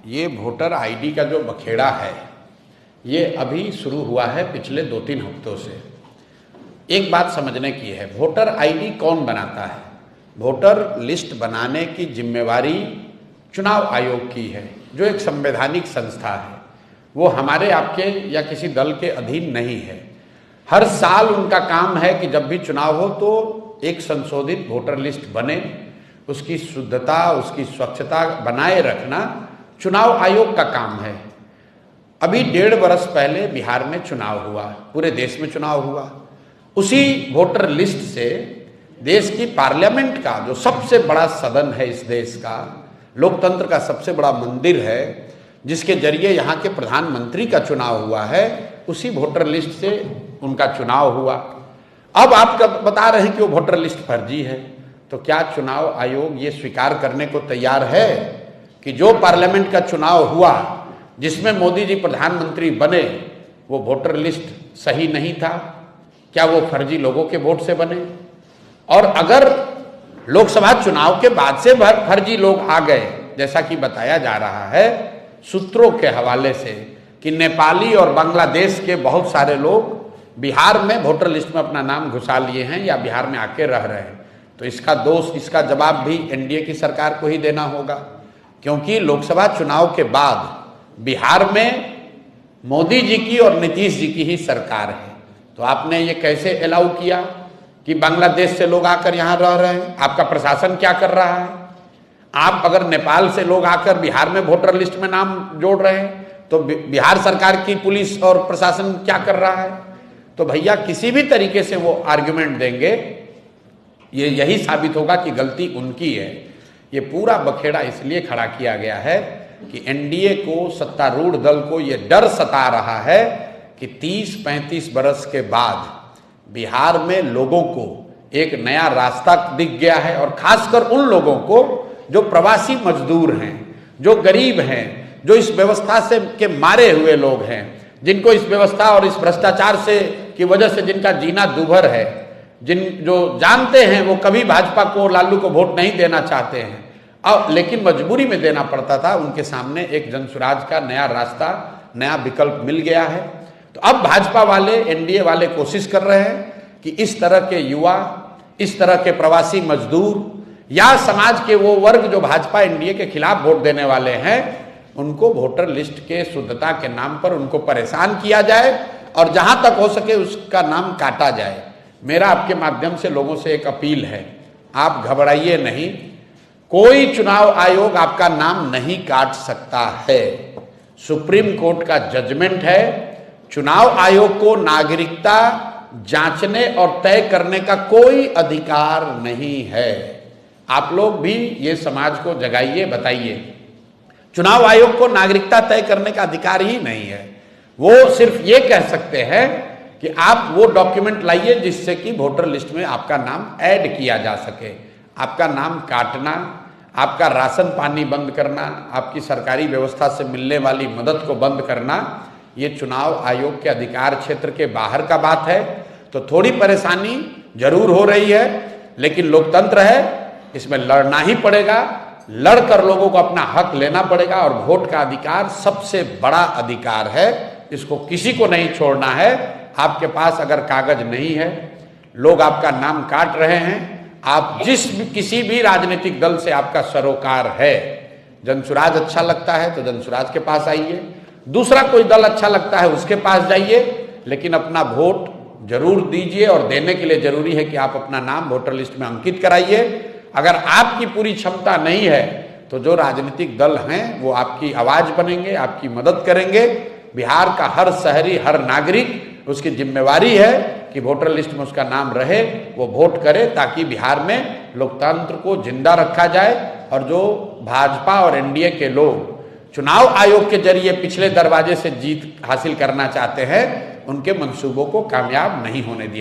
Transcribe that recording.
ये voter ID का जो बखेड़ा है ये अभी शुरू हुआ है पिछले 2-3 हफ्तों से। एक बात समझने की है, वोटर आईडी कौन बनाता है? वोटर लिस्ट बनाने की जिम्मेवारी चुनाव आयोग की है, जो एक संवैधानिक संस्था है। वो हमारे आपके या किसी दल के अधीन नहीं है। हर साल उनका काम है कि जब भी चुनाव हो तो एक संशोधित वोटर लिस्ट बने, उसकी शुद्धता, उसकी स्वच्छता बनाए रखना चुनाव आयोग का काम है। अभी 1.5 वर्ष पहले बिहार में चुनाव हुआ, पूरे देश में चुनाव हुआ। उसी वोटर लिस्ट से देश की पार्लियामेंट का जो सबसे बड़ा सदन है, इस देश का लोकतंत्र का सबसे बड़ा मंदिर है, जिसके जरिए यहाँ के प्रधानमंत्री का चुनाव हुआ है, उसी वोटर लिस्ट से उनका चुनाव हुआ। अब आप बता रहे हैं कि वो वोटर लिस्ट फर्जी है, तो क्या चुनाव आयोग ये स्वीकार करने को तैयार है कि जो पार्लियामेंट का चुनाव हुआ जिसमें मोदी जी प्रधानमंत्री बने, वो वोटर लिस्ट सही नहीं था? क्या वो फर्जी लोगों के वोट से बने? और अगर लोकसभा चुनाव के बाद से फर्जी लोग आ गए, जैसा कि बताया जा रहा है सूत्रों के हवाले से कि नेपाली और बांग्लादेश के बहुत सारे लोग बिहार में वोटर लिस्ट में अपना नाम घुसा लिए हैं या बिहार में आके रह रहे हैं, तो इसका दोष, इसका जवाब भी एनडीए की सरकार को ही देना होगा। क्योंकि लोकसभा चुनाव के बाद बिहार में मोदी जी की और नीतीश जी की ही सरकार है, तो आपने ये कैसे अलाउ किया कि बांग्लादेश से लोग आकर यहाँ रह रहे हैं? आपका प्रशासन क्या कर रहा है? आप अगर नेपाल से लोग आकर बिहार में वोटर लिस्ट में नाम जोड़ रहे हैं तो बिहार सरकार की पुलिस और प्रशासन क्या कर रहा है? तो भैया किसी भी तरीके से वो आर्ग्यूमेंट देंगे, ये यही साबित होगा कि गलती उनकी है। ये पूरा बखेड़ा इसलिए खड़ा किया गया है कि एनडीए को, सत्तारूढ़ दल को ये डर सता रहा है कि 30-35 बरस के बाद बिहार में लोगों को एक नया रास्ता दिख गया है, और खासकर उन लोगों को जो प्रवासी मजदूर हैं, जो गरीब हैं, जो इस व्यवस्था से के मारे हुए लोग हैं, जिनको इस व्यवस्था और इस भ्रष्टाचार से की वजह से जिनका जीना दूभर है, जो जानते हैं वो कभी भाजपा को, लालू को वोट नहीं देना चाहते हैं, अब लेकिन मजबूरी में देना पड़ता था, उनके सामने एक जनसुराज का नया रास्ता, नया विकल्प मिल गया है। तो अब भाजपा वाले, एनडीए वाले कोशिश कर रहे हैं कि इस तरह के युवा, इस तरह के प्रवासी मजदूर या समाज के वो वर्ग जो भाजपा एनडीए के खिलाफ वोट देने वाले हैं, उनको वोटर लिस्ट के शुद्धता के नाम पर उनको परेशान किया जाए और जहां तक हो सके उसका नाम काटा जाए। मेरा आपके माध्यम से लोगों से एक अपील है, आप घबराइए नहीं, कोई चुनाव आयोग आपका नाम नहीं काट सकता है। सुप्रीम कोर्ट का जजमेंट है, चुनाव आयोग को नागरिकता जांचने और तय करने का कोई अधिकार नहीं है। आप लोग भी ये समाज को जगाइए, बताइए, चुनाव आयोग को नागरिकता तय करने का अधिकार ही नहीं है। वो सिर्फ ये कह सकते हैं कि आप वो डॉक्यूमेंट लाइए जिससे कि वोटर लिस्ट में आपका नाम ऐड किया जा सके। आपका नाम काटना, आपका राशन पानी बंद करना, आपकी सरकारी व्यवस्था से मिलने वाली मदद को बंद करना, ये चुनाव आयोग के अधिकार क्षेत्र के बाहर का बात है। तो थोड़ी परेशानी जरूर हो रही है, लेकिन लोकतंत्र है, इसमें लड़ना ही पड़ेगा, लड़कर लोगों को अपना हक लेना पड़ेगा। और वोट का अधिकार सबसे बड़ा अधिकार है, इसको किसी को नहीं छोड़ना है। आपके पास अगर कागज नहीं है, लोग आपका नाम काट रहे हैं, आप किसी भी राजनीतिक दल से आपका सरोकार है, जनसुराज अच्छा लगता है तो जनसुराज के पास आइए, दूसरा कोई दल अच्छा लगता है उसके पास जाइए, लेकिन अपना वोट जरूर दीजिए। और देने के लिए जरूरी है कि आप अपना नाम वोटर लिस्ट में अंकित कराइए। अगर आपकी पूरी क्षमता नहीं है तो जो राजनीतिक दल हैं वो आपकी आवाज बनेंगे, आपकी मदद करेंगे। बिहार का हर शहरी, हर नागरिक, उसकी जिम्मेवारी है कि वोटर लिस्ट में उसका नाम रहे, वो वोट करे, ताकि बिहार में लोकतंत्र को जिंदा रखा जाए। और जो भाजपा और एनडीए के लोग चुनाव आयोग के जरिए पिछले दरवाजे से जीत हासिल करना चाहते हैं, उनके मंसूबों को कामयाब नहीं होने दिया